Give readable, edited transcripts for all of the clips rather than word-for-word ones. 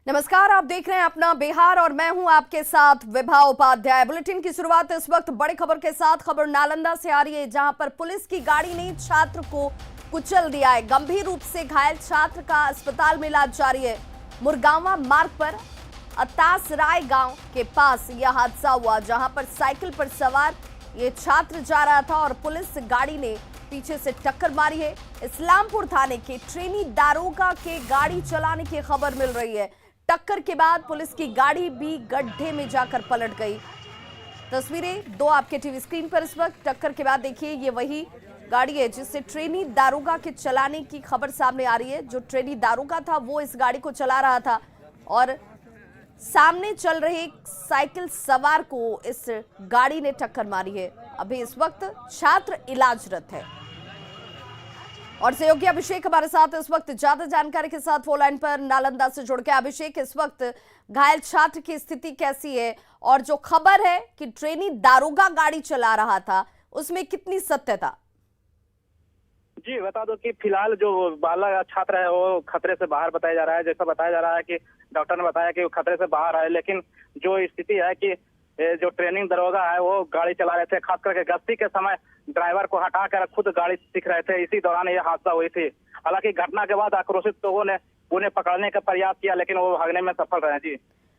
नमस्कार, आप देख रहे हैं अपना बिहार और मैं हूं आपके साथ विभा उपाध्याय। बुलेटिन की शुरुआत इस वक्त बड़ी खबर के साथ। खबर नालंदा से आ रही है, जहां पर पुलिस की गाड़ी ने छात्र को कुचल दिया है। गंभीर रूप से घायल छात्र का अस्पताल में इलाज जारी है। मुरगांवा मार्ग पर अतासराय गांव के पास यह हादसा हुआ, जहां पर साइकिल पर सवार ये छात्र जा रहा था और पुलिस गाड़ी ने पीछे से टक्कर मारी है। इस्लामपुर थाने के ट्रेनी दारोगा के गाड़ी चलाने की खबर मिल रही है। टक्कर के बाद पुलिस की गाड़ी भी गड्ढे में जाकर पलट गई। तस्वीरें दो आपके टीवी स्क्रीन पर इस वक्त। टक्कर के बाद देखिए, ये वही गाड़ी है जिससे ट्रेनी दारोगा के चलाने की खबर सामने आ रही है। जो ट्रेनी दारोगा था वो इस गाड़ी को चला रहा था और सामने चल रहे एक साइकिल सवार को इस गाड़ी ने टक्कर मारी है। अभी इस वक्त छात्र इलाजरत है। और सहयोगी अभिषेक हमारे साथ इस वक्त ज्यादा जानकारी के साथ फोन लाइन पर नालंदा से जुड़ के। अभिषेक, इस वक्त घायल छात्र की स्थिति कैसी है और जो खबर है कि ट्रेनी दारोगा गाड़ी चला रहा था उसमें कितनी सत्यता? जी बता दो कि फिलहाल जो बालक छात्र है वो खतरे से बाहर बताया जा रहा है। जैसा बताया जा रहा है कि डॉक्टर ने बताया कि वो खतरे से बाहर है, लेकिन जो स्थिति है कि जो ट्रेनिंग दरोगा है वो गाड़ी चला रहे थे। खास करके गश्ती के समय ड्राइवर को हटाकर खुद गाड़ी सीख रहे थे। इसी दौरान यह हादसा हुई थी। हालांकि घटना के बाद आक्रोशित लोगों ने उन्हें पकड़ने का प्रयास किया, लेकिन वो भागने में सफल रहे। जी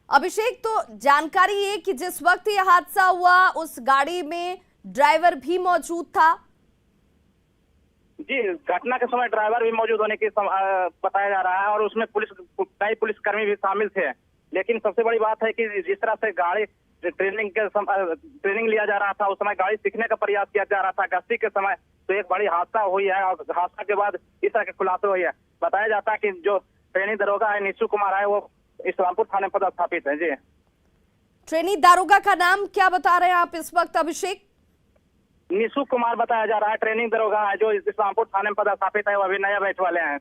अभिषेक, तो जानकारी है कि जिस वक्त यह हादसा हुआ उस गाड़ी में ड्राइवर भी मौजूद था? जी, घटना के समय ड्राइवर भी मौजूद होने की बताया जा रहा है और उसमें कई पुलिसकर्मी भी शामिल थे। लेकिन सबसे बड़ी बात है कि जिस तरह से गाड़ी ट्रेनिंग लिया जा रहा था, उस समय गाड़ी सीखने का प्रयास किया जा रहा था गश्ती के समय, तो एक बड़ी हादसा हुई है और हादसा के बाद इस तरह के खुलासे हुए हैं। बताया जाता है कि जो ट्रेनी दरोगा है निशु कुमार है वो इस्लामपुर थाने पर स्थापित है। जी, ट्रेनी दारोगा का नाम क्या बता रहे हैं आप इस वक्त अभिषेक? निशु कुमार बताया जा रहा है। ट्रेनिंग दरोगा है जो इस्लामपुर थाने पर स्थापित है, वो अभी नया बैठ वाले हैं।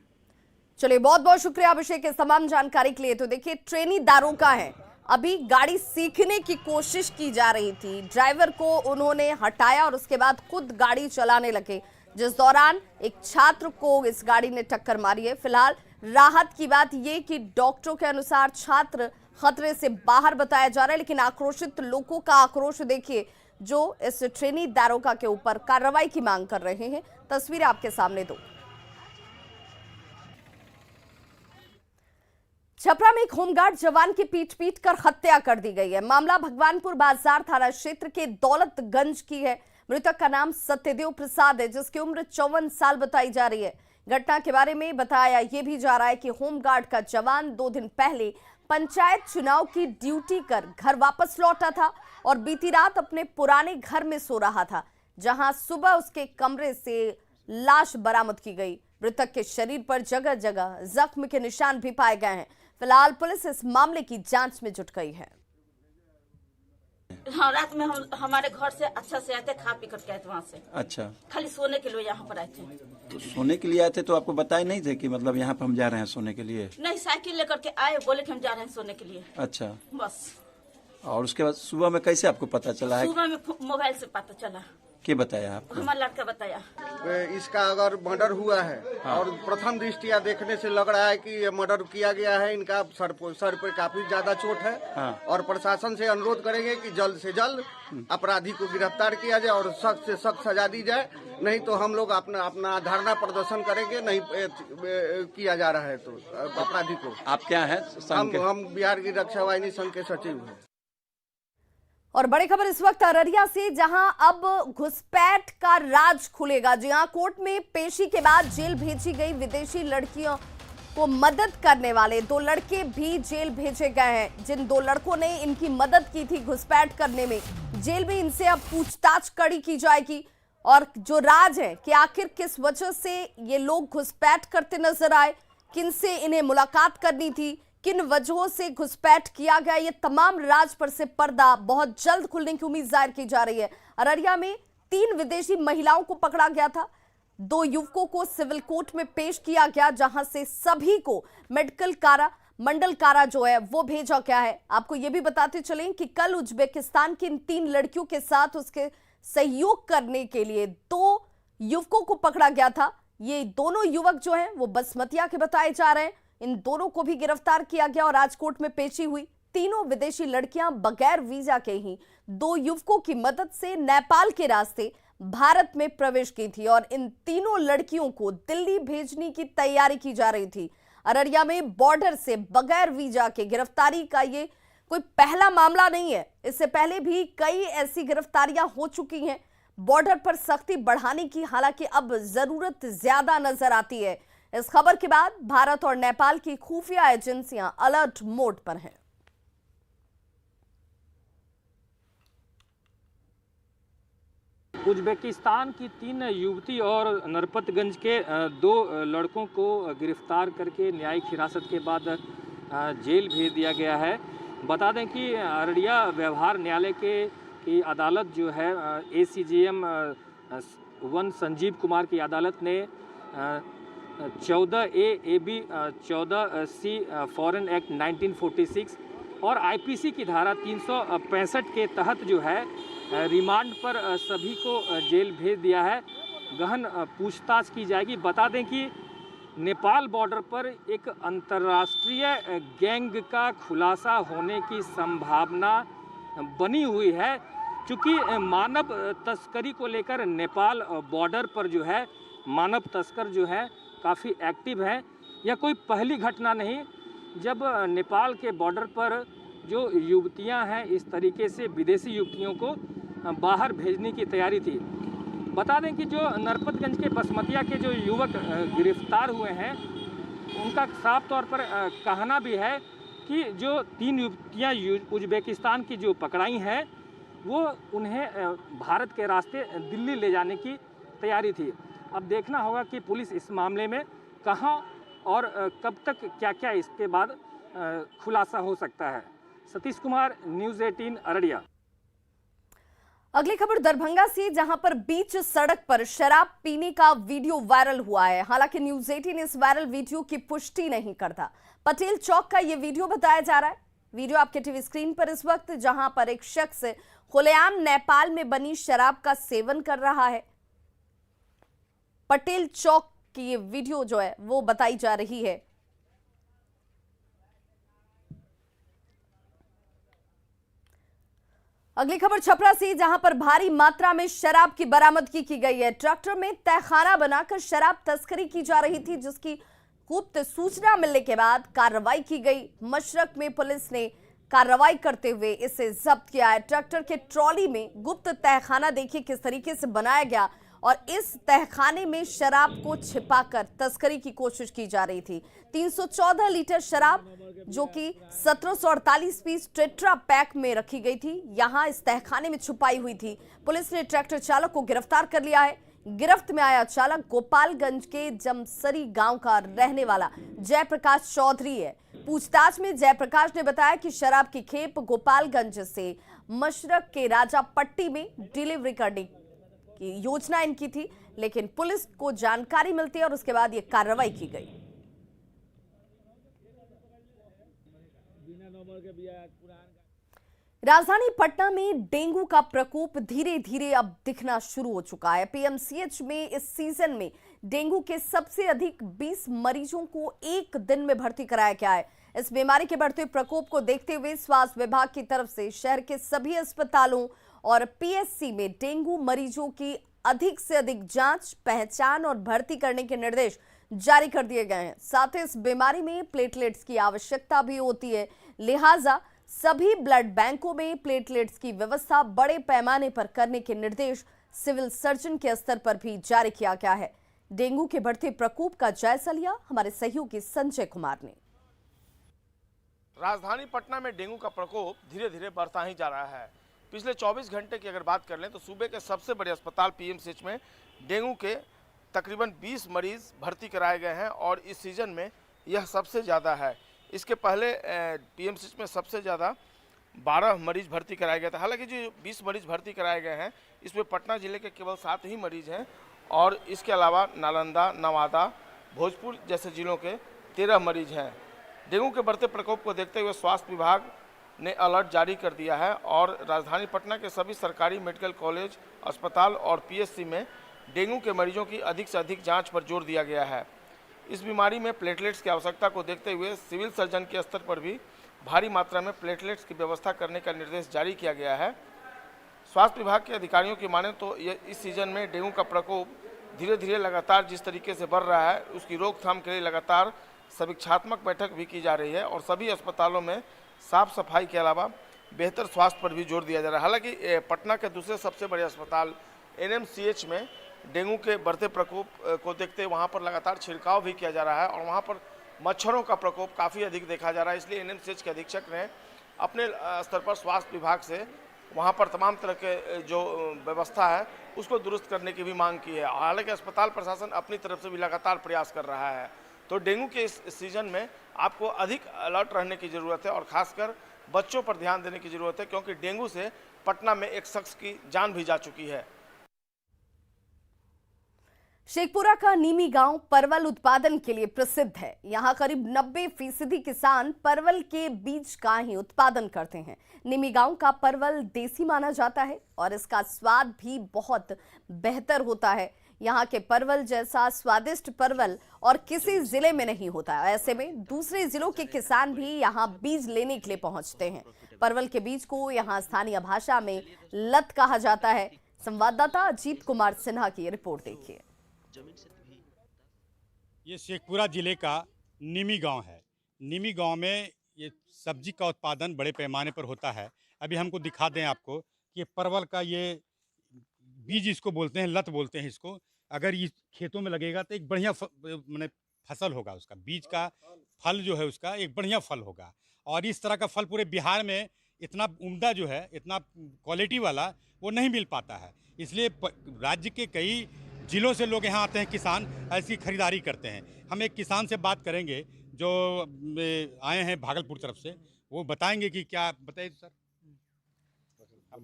चलिए, बहुत बहुत शुक्रिया अभिषेक इस तमाम जानकारी के लिए। तो देखिए, ट्रेनी दारोगा है, अभी गाड़ी सीखने की कोशिश की जा रही थी। ड्राइवर को उन्होंने हटाया और उसके बाद खुद गाड़ी चलाने लगे, जिस दौरान एक छात्र को इस गाड़ी ने टक्कर मारी है। फिलहाल राहत की बात यह कि डॉक्टरों के अनुसार छात्र खतरे से बाहर बताया जा रहा है, लेकिन आक्रोशित लोगों का आक्रोश देखिए, जो इस ट्रेनी दारोगा के ऊपर कार्रवाई की मांग कर रहे हैं। तस्वीरें आपके सामने दो। छपरा में एक होमगार्ड जवान की पीट कर हत्या कर दी गई है। मामला भगवानपुर बाजार थाना क्षेत्र के दौलतगंज की है। मृतक का नाम सत्यदेव प्रसाद है, जिसकी उम्र 54 साल बताई जा रही है। घटना के बारे में बताया यह भी जा रहा है कि होमगार्ड का जवान 2 दिन पहले पंचायत चुनाव की ड्यूटी कर घर वापस लौटा था और बीती रात अपने पुराने घर में सो रहा था, जहां सुबह उसके कमरे से लाश बरामद की गई। मृतक के शरीर पर जगह जगह जख्म के निशान भी पाए गए हैं। फिलहाल पुलिस इस मामले की जांच में जुट गई है। हाँ, रात में हम हमारे घर से अच्छा से आए थे, खा पी करके आए थे वहाँ से। अच्छा, खाली सोने के लिए यहाँ पर आए थे। तो सोने के लिए आए थे तो आपको बताए नहीं थे कि मतलब यहाँ पर हम जा रहे हैं सोने के लिए? नहीं, साइकिल लेकर के आए, बोले कि हम जा रहे हैं सोने के लिए। अच्छा, बस। और उसके बाद सुबह में कैसे आपको पता चला है? सुबह में मोबाइल से पता चला। क्या बताया आपको? हमारा लड़का बताया। इसका अगर मर्डर हुआ है और प्रथम दृष्टिया देखने से लग रहा है कि ये मर्डर किया गया है। इनका सर पे काफी ज्यादा चोट है और प्रशासन से अनुरोध करेंगे कि जल्द से जल्द अपराधी को गिरफ्तार किया जाए और सख्त से सख्त सजा दी जाए। नहीं तो हम लोग अपना धरना प्रदर्शन करेंगे। नहीं किया जा रहा है तो अपराधी को। आप क्या है? हम बिहार की रक्षा वाहिनी संघ के सचिव हैं। और बड़ी खबर इस वक्त अररिया से, जहां अब घुसपैठ का राज खुलेगा। जी हां, कोर्ट में पेशी के बाद जेल भेजी गई विदेशी लड़कियों को मदद करने वाले 2 लड़के भी जेल भेजे गए हैं। जिन 2 लड़कों ने इनकी मदद की थी घुसपैठ करने में, जेल में इनसे अब पूछताछ कड़ी की जाएगी। और जो राज है कि आखिर किस वजह से ये लोग घुसपैठ करते नजर आए, किनसे इन्हें मुलाकात करनी थी, किन वजहों से घुसपैठ किया गया, ये तमाम राज पर से पर्दा बहुत जल्द खुलने की उम्मीद जाहिर की जा रही है। अररिया में 3 विदेशी महिलाओं को पकड़ा गया था। 2 युवकों को सिविल कोर्ट में पेश किया गया, जहां से सभी को मेडिकल कारा मंडल कारा जो है वो भेजा गया है। आपको ये भी बताते चलें कि कल उज्बेकिस्तान की इन 3 लड़कियों के साथ उसके सहयोग करने के लिए 2 युवकों को पकड़ा गया था। ये दोनों युवक जो हैं वो बसमतिया के बताए जा रहे हैं। इन दोनों को भी गिरफ्तार किया गया और राजकोट में पेशी हुई। तीनों विदेशी लड़कियां बगैर वीजा के ही 2 युवकों की मदद से नेपाल के रास्ते भारत में प्रवेश की थी और इन तीनों लड़कियों को दिल्ली भेजने की तैयारी की जा रही थी। अररिया में बॉर्डर से बगैर वीजा के गिरफ्तारी का ये कोई पहला मामला नहीं है। इससे पहले भी कई ऐसी गिरफ्तारियां हो चुकी हैं। बॉर्डर पर सख्ती बढ़ाने की हालांकि अब जरूरत ज्यादा नजर आती है। इस खबर के बाद भारत और नेपाल की खुफिया एजेंसियां अलर्ट मोड पर हैं। उज्बेकिस्तान की 3 युवती और नरपतगंज के 2 लड़कों को गिरफ्तार करके न्यायिक हिरासत के बाद जेल भेज दिया गया है। बता दें कि अररिया व्यवहार न्यायालय की अदालत जो है ACJM 1 संजीव कुमार की अदालत ने 14A AB 14C foreign act 1946 और IPC की धारा 365 के तहत जो है रिमांड पर सभी को जेल भेज दिया है। गहन पूछताछ की जाएगी। बता दें कि नेपाल बॉर्डर पर एक अंतर्राष्ट्रीय गैंग का खुलासा होने की संभावना बनी हुई है, क्योंकि मानव तस्करी को लेकर नेपाल बॉर्डर पर जो है मानव तस्कर जो है काफ़ी एक्टिव है। यह कोई पहली घटना नहीं, जब नेपाल के बॉर्डर पर जो युवतियां हैं इस तरीके से विदेशी युवतियों को बाहर भेजने की तैयारी थी। बता दें कि जो नरपतगंज के बसमतिया के जो युवक गिरफ्तार हुए हैं उनका साफ तौर पर कहना भी है कि जो 3 युवतियां उज्बेकिस्तान की जो पकड़ाई हैं वो उन्हें भारत के रास्ते दिल्ली ले जाने की तैयारी थी। अब देखना होगा कि पुलिस इस मामले में कहां और कब तक क्या इसके बाद खुलासा हो सकता है। सतीश कुमार, न्यूज़ 18 अररिया। अगली खबर दरभंगा से, जहां पर बीच सड़क पर शराब पीने का वीडियो वायरल हुआ है। हालांकि न्यूज़ 18 इस वायरल वीडियो की पुष्टि नहीं करता। पटेल चौक का यह वीडियो बताया जा रहा है। वीडियो आपके टीवी स्क्रीन पर इस वक्त, जहां पर एक शख्स खुलेआम नेपाल में बनी शराब का सेवन कर रहा है। पटेल चौक की ये वीडियो जो है वो बताई जा रही है। अगली खबर छपरा से, जहां पर भारी मात्रा में शराब की बरामदगी की गई है। ट्रैक्टर में तहखाना बनाकर शराब तस्करी की जा रही थी, जिसकी गुप्त सूचना मिलने के बाद कार्रवाई की गई। मशरक में पुलिस ने कार्रवाई करते हुए इसे जब्त किया है। ट्रैक्टर के ट्रॉली में गुप्त तहखाना देखिए किस तरीके से बनाया गया और इस तहखाने में शराब को छिपाकर तस्करी की कोशिश की जा रही थी। 314 लीटर शराब जो कि 1748 पीस टेट्रा पैक में रखी गई थी, यहां इस तहखाने में छुपाई हुई थी। पुलिस ने ट्रैक्टर चालक को गिरफ्तार कर लिया है। गिरफ्त में आया चालक गोपालगंज के जमसरी गांव का रहने वाला जयप्रकाश चौधरी है। पूछताछ में जयप्रकाश ने बताया कि शराब की खेप गोपालगंज से मशरक के राजा पट्टी में डिलीवरी करने की योजना इनकी थी, लेकिन पुलिस को जानकारी मिलती है और उसके बाद यह कार्रवाई की गई। राजधानी पटना में डेंगू का प्रकोप धीरे धीरे अब दिखना शुरू हो चुका है। पीएमसीएच में इस सीजन में डेंगू के सबसे अधिक 20 मरीजों को एक दिन में भर्ती कराया गया है। इस बीमारी के बढ़ते प्रकोप को देखते हुए स्वास्थ्य विभाग की तरफ से शहर के सभी अस्पतालों और पीएचसी में डेंगू मरीजों की अधिक से अधिक जांच, पहचान और भर्ती करने के निर्देश जारी कर दिए गए हैं। साथ ही इस बीमारी में प्लेटलेट्स की आवश्यकता भी होती है, लिहाजा सभी ब्लड बैंकों में प्लेटलेट्स की व्यवस्था बड़े पैमाने पर करने के निर्देश सिविल सर्जन के स्तर पर भी जारी किया गया है। डेंगू के बढ़ते प्रकोप का जायजा लिया हमारे सहयोगी संजय कुमार ने। राजधानी पटना में डेंगू का प्रकोप धीरे धीरे बढ़ता ही जा रहा है। पिछले 24 घंटे की अगर बात कर लें तो सूबे के सबसे बड़े अस्पताल पीएमसीएच में डेंगू के तकरीबन 20 मरीज भर्ती कराए गए हैं और इस सीजन में यह सबसे ज़्यादा है। इसके पहले पीएमसीएच में सबसे ज़्यादा 12 मरीज भर्ती कराए गए थे। हालांकि जो 20 मरीज भर्ती कराए गए हैं इसमें पटना जिले के केवल 7 ही मरीज हैं और इसके अलावा नालंदा, नवादा, भोजपुर जैसे जिलों के 13 मरीज हैं। डेंगू के बढ़ते प्रकोप को देखते हुए स्वास्थ्य विभाग ने अलर्ट जारी कर दिया है और राजधानी पटना के सभी सरकारी मेडिकल कॉलेज, अस्पताल और पीएचसी में डेंगू के मरीजों की अधिक से अधिक जांच पर जोर दिया गया है। इस बीमारी में प्लेटलेट्स की आवश्यकता को देखते हुए सिविल सर्जन के स्तर पर भी भारी मात्रा में प्लेटलेट्स की व्यवस्था करने का निर्देश जारी किया गया है। स्वास्थ्य विभाग के अधिकारियों की माने तो इस सीजन में डेंगू का प्रकोप धीरे धीरे लगातार जिस तरीके से बढ़ रहा है, उसकी रोकथाम के लिए लगातार समीक्षात्मक बैठक भी की जा रही है और सभी अस्पतालों में साफ सफाई के अलावा बेहतर स्वास्थ्य पर भी जोर दिया जा रहा है। हालांकि पटना के दूसरे सबसे बड़े अस्पताल NMCH में डेंगू के बढ़ते प्रकोप को देखते वहां पर लगातार छिड़काव भी किया जा रहा है और वहां पर मच्छरों का प्रकोप काफ़ी अधिक देखा जा रहा है। इसलिए NMCH के अधीक्षक ने अपने स्तर पर स्वास्थ्य विभाग से वहां पर तमाम तरह के जो व्यवस्था है उसको दुरुस्त करने की भी मांग की है। हालांकि अस्पताल प्रशासन अपनी तरफ से भी लगातार प्रयास कर रहा है। तो डेंगू के इस सीजन में आपको अधिक अलर्ट रहने की ज़रूरत है और ख़ासकर बच्चों पर ध्यान देने की ज़रूरत है, क्योंकि डेंगू से पटना में एक शख्स की जान भी जा चुकी है। शेखपुरा का नीमी गांव परवल उत्पादन के लिए प्रसिद्ध है। यहां करीब 90% किसान परवल के बीज का ही उत्पादन करते हैं। नीमी गांव का परवल देसी माना जाता है और इसका स्वाद भी बहुत बेहतर होता है। यहां के परवल जैसा स्वादिष्ट परवल और किसी जिले में नहीं होता। ऐसे में दूसरे जिलों के किसान भी यहां बीज लेने के लिए पहुंचते हैं। परवल के बीज को यहां स्थानीय भाषा में लत कहा जाता है। संवाददाता अजीत कुमार सिन्हा की रिपोर्ट देखिए। ये शेखपुरा जिले का निमी गांव है। निमी गांव में ये सब्जी का उत्पादन बड़े पैमाने पर होता है। अभी हमको दिखा दें आपको कि परवल का ये बीज इसको बोलते हैं, लत बोलते हैं इसको। अगर ये खेतों में लगेगा तो एक बढ़िया माने फसल होगा, उसका बीज का फल जो है उसका एक बढ़िया फल होगा। और इस तरह का फल पूरे बिहार में इतना उम्दा जो है, इतना क्वालिटी वाला वो नहीं मिल पाता है। इसलिए राज्य के कई जिलों से लोग यहाँ आते हैं, किसान ऐसी खरीदारी करते हैं। हम एक किसान से बात करेंगे जो आए हैं भागलपुर तरफ से, वो बताएंगे कि क्या। बताइए सर, आप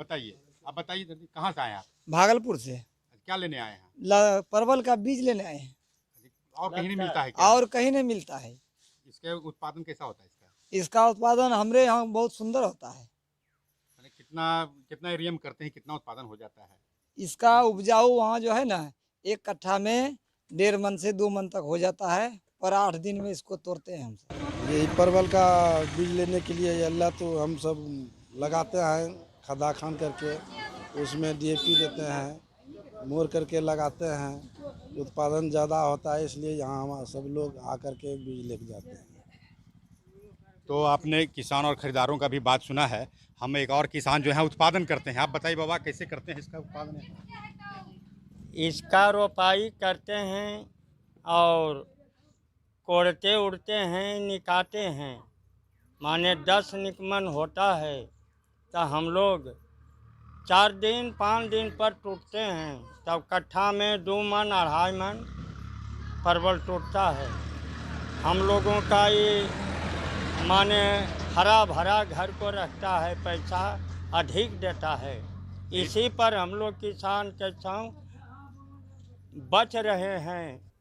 बताइए जल्दी, कहाँ से आए हैं आप? भागलपुर से। क्या लेने आए हैं? परवल का बीज लेने आए हैं। और कहीं नहीं मिलता है क्या? और कहीं नहीं मिलता है। इसके उत्पादन कैसा होता है इसका? इसका उत्पादन हमारे यहाँ बहुत सुंदर होता है। कितना एरिया में करते हैं, कितना उत्पादन हो जाता है? इसका उपजाऊ वहाँ जो है ना, 1 कट्ठा में 1.5 मन से 2 मन तक हो जाता है और 8 दिन में इसको तोड़ते हैं हम सब। ये परवल का बीज लेने के लिए अल्लाह तो हम सब लगाते हैं, खदा खान करके उसमें DAP देते हैं, मोर करके लगाते हैं। उत्पादन ज़्यादा होता है, इसलिए यहाँ हम सब लोग आकर के बीज लेके जाते हैं। तो आपने किसान और खरीदारों का भी बात सुना है। हम एक और किसान जो है उत्पादन करते हैं। आप बताइए बाबा, कैसे करते हैं इसका उत्पादन? इसका रोपाई करते हैं और कोड़ते उड़ते हैं, निकालते हैं। माने 10 निकमन होता है तो हम लोग 4 दिन 5 दिन पर टूटते हैं। तब कट्ठा में 2 मन 2.5 मन परवल टूटता है। हम लोगों का ये माने हरा भरा घर को रखता है, पैसा अधिक देता है। इसी पर हम लोग किसान कैसा बच रहे हैं।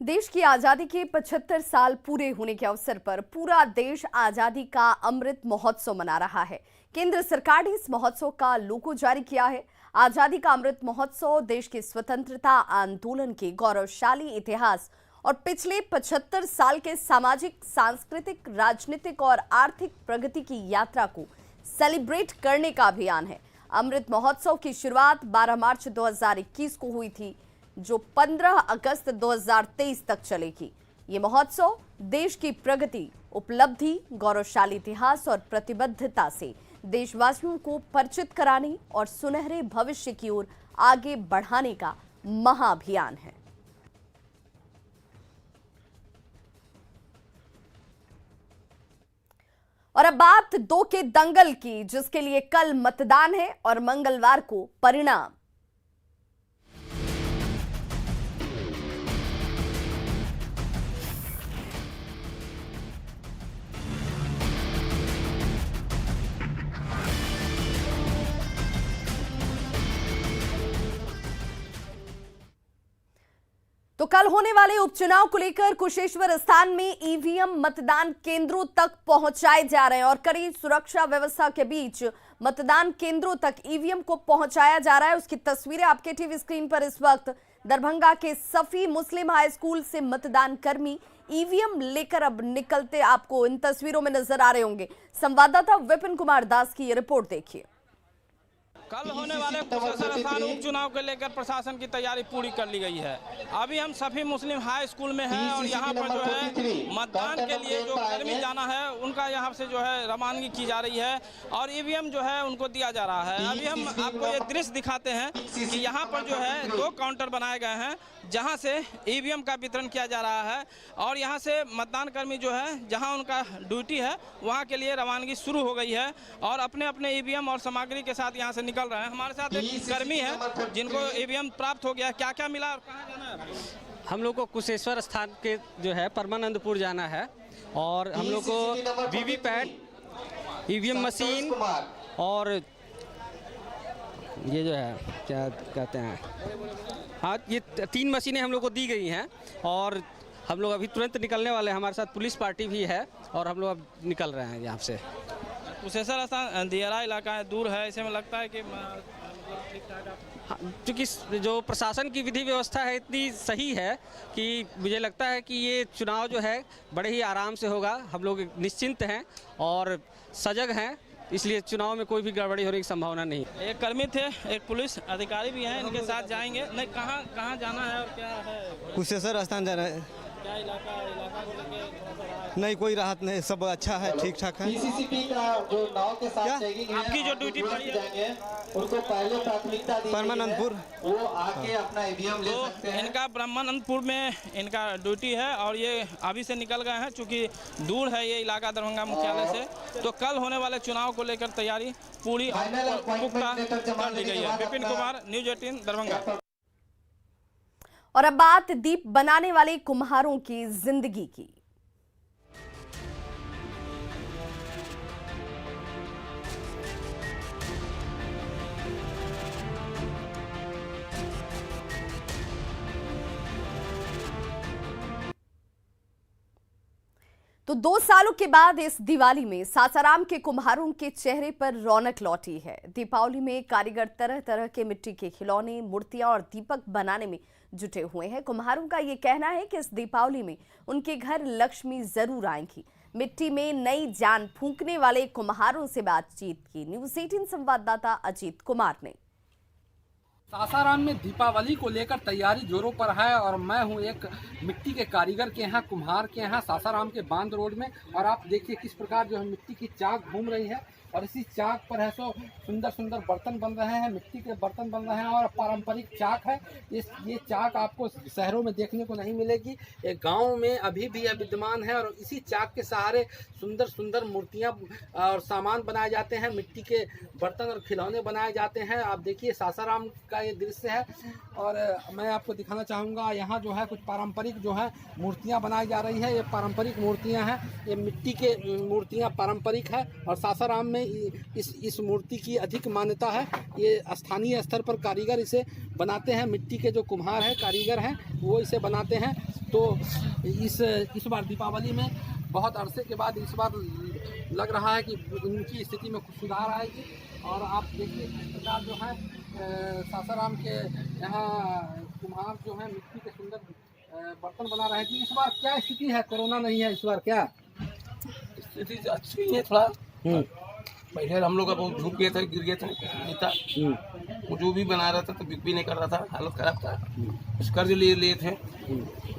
देश की आजादी के 75 साल पूरे होने के अवसर पर पूरा देश आजादी का अमृत महोत्सव मना रहा है। केंद्र सरकार ने इस महोत्सव का लोगो जारी किया है। आजादी का अमृत महोत्सव देश के स्वतंत्रता आंदोलन के गौरवशाली इतिहास और पिछले 75 साल के सामाजिक, सांस्कृतिक, राजनीतिक और आर्थिक प्रगति की यात्रा को सेलिब्रेट करने का अभियान है। अमृत महोत्सव की शुरुआत 12 मार्च 2021 को हुई थी, जो 15 अगस्त 2023 तक चलेगी। ये महोत्सव देश की प्रगति, उपलब्धि, गौरवशाली इतिहास और प्रतिबद्धता से देशवासियों को परिचित कराने और सुनहरे भविष्य की ओर आगे बढ़ाने का महाअभियान है। और अब बात 2 के दंगल की, जिसके लिए कल मतदान है और मंगलवार को परिणाम। तो कल होने वाले उपचुनाव को लेकर कुशेश्वर स्थान में ईवीएम मतदान केंद्रों तक पहुंचाए जा रहे हैं और कड़ी सुरक्षा व्यवस्था के बीच मतदान केंद्रों तक ईवीएम को पहुंचाया जा रहा है। उसकी तस्वीरें आपके टीवी स्क्रीन पर इस वक्त दरभंगा के सफी मुस्लिम हाई स्कूल से मतदान कर्मी ईवीएम लेकर अब निकलते आपको इन तस्वीरों में नजर आ रहे होंगे। संवाददाता विपिन कुमार दास की ये रिपोर्ट देखिए। कल होने वाले कुशेश्वर स्थान उपचुनाव को लेकर प्रशासन की तैयारी पूरी कर ली गई है। अभी हम सफी मुस्लिम हाई स्कूल में हैं और यहाँ पर जो है मतदान के लिए जो कर्मी जाना है उनका यहाँ से जो है रवानगी की जा रही है और ईवीएम जो है उनको दिया जा रहा है। अभी हम आपको ये दृश्य दिखाते हैं कि यहाँ पर जो है 2 काउंटर बनाए गए हैं जहाँ से ईवीएम का वितरण किया जा रहा है और यहाँ से मतदान कर्मी जो है जहाँ उनका ड्यूटी है वहाँ के लिए रवानगी शुरू हो गई है और अपने अपने ईवीएम और सामग्री के साथ यहाँ से निकल रहे हैं। हमारे साथ एक कर्मी है जिनको ईवीएम प्राप्त हो गया। क्या क्या मिला और कहाँ जाना है? हम लोग को कुशेश्वर स्थान के जो है परमानंदपुर जाना है और हम लोग को वीवीपैट, ईवीएम मशीन और ये जो है क्या कहते हैं, हाँ, ये 3 मशीनें हम लोग को दी गई हैं और हम लोग अभी तुरंत निकलने वाले हैं। हमारे साथ पुलिस पार्टी भी है और हम लोग अब निकल रहे हैं यहाँ से। कुशेश्वर स्थान दियारा इलाका है, दूर है, ऐसे में लगता है कि क्योंकि जो प्रशासन की विधि व्यवस्था है इतनी सही है कि मुझे लगता है कि ये चुनाव जो है बड़े ही आराम से होगा। हम लोग निश्चिंत हैं और सजग हैं, इसलिए चुनाव में कोई भी गड़बड़ी होने की संभावना नहीं। एक कर्मी थे, एक पुलिस अधिकारी भी हैं, इनके साथ जाएंगे। नहीं, कहाँ जाना है और क्या है? कुशेश्वर स्थान जाना है। क्या इलाका को लेके नहीं, कोई राहत नहीं, सब अच्छा है, ठीक ठाक है। पीसीसीपी का जो नाव के साथ चेकिंग है, आपकी जो ड्यूटी पड़ी है उनको पहले प्राथमिकता दी परमानंदपुर, वो आके अपना ईवीएम ले सकते हैं। इनका ब्रह्मानंदपुर में इनका ड्यूटी है और ये अभी से निकल गए हैं चूँकि दूर है ये इलाका दरभंगा मुख्यालय से। तो कल होने वाले चुनाव को लेकर तैयारी पूरी पुख्ता कर ली गई है। विपिन कुमार, न्यूज 18 दरभंगा। और अब बात दीप बनाने वाले कुम्हारों की जिंदगी की। तो 2 सालों के बाद इस दिवाली में सासाराम के कुम्हारों के चेहरे पर रौनक लौटी है। दीपावली में कारीगर तरह तरह के मिट्टी के खिलौने, मूर्तियां और दीपक बनाने में जुटे हुए हैं। कुम्हारों का ये कहना है कि इस दीपावली में उनके घर लक्ष्मी जरूर आएंगी। मिट्टी में नई जान फूंकने वाले कुम्हारों से बातचीत की न्यूज़ 18 संवाददाता अजीत कुमार ने। सासाराम में दीपावली को लेकर तैयारी जोरों पर है और मैं हूं एक मिट्टी के कारीगर के यहाँ, कुम्हार के यहाँ, सासाराम के बांध रोड में। और आप देखिए किस प्रकार जो है मिट्टी की चाक घूम रही है और इसी चाक पर है सो सुंदर सुंदर बर्तन बन रहे हैं, मिट्टी के बर्तन बन रहे हैं और पारंपरिक चाक है। ये चाक आपको शहरों में देखने को नहीं मिलेगी, एक गांव में अभी भी यह विद्यमान है और इसी चाक के सहारे सुंदर सुंदर मूर्तियां और सामान बनाए जाते हैं, मिट्टी के बर्तन और खिलौने बनाए जाते हैं। आप देखिए सासाराम का ये दृश्य है और मैं आपको दिखाना चाहूँगा यहाँ जो है कुछ पारंपरिक जो है मूर्तियाँ बनाई जा रही है। ये पारंपरिक मूर्तियाँ हैं, ये मिट्टी के मूर्तियाँ पारंपरिक है और सासाराम में इस मूर्ति की अधिक मान्यता है। ये स्थानीय स्तर पर कारीगर इसे बनाते हैं, मिट्टी के जो कुम्हार हैं, कारीगर हैं, वो इसे बनाते हैं। तो इस बार दीपावली में बहुत अरसे के बाद इस बार लग रहा है कि उनकी स्थिति में कुछ सुधार आएगी। और आप देखिए किस प्रकार जो है सासाराम के यहाँ कुम्हार जो है मिट्टी के सुंदर बर्तन बना रहे थे। इस बार क्या स्थिति है? कोरोना नहीं है इस बार? क्या स्थिति अच्छी है, थोड़ा पहले हम लोग बहुत धूप गए थे, गिर गए थे, नहीं था। वो जो भी बना रहा था तो बिक भी नहीं कर रहा था, हालत खराब था। कुछ कर्ज लिए थे,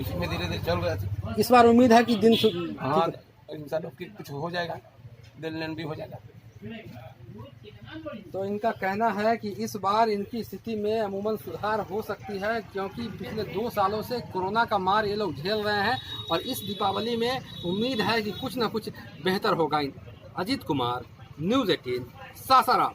इसमें धीरे धीरे चल गया था। इस बार उम्मीद है कि दिन हाँ इंसान की कुछ हो जाएगा, दिल लेन भी हो जाएगा। तो इनका कहना है कि इस बार इनकी स्थिति में अमूमन सुधार हो सकती है क्योंकि पिछले 2 सालों से कोरोना का मार ये लोग झेल रहे हैं और इस दीपावली में उम्मीद है कि कुछ न कुछ बेहतर होगा। अजीत कुमार, न्यूज़ 18 सासाराम।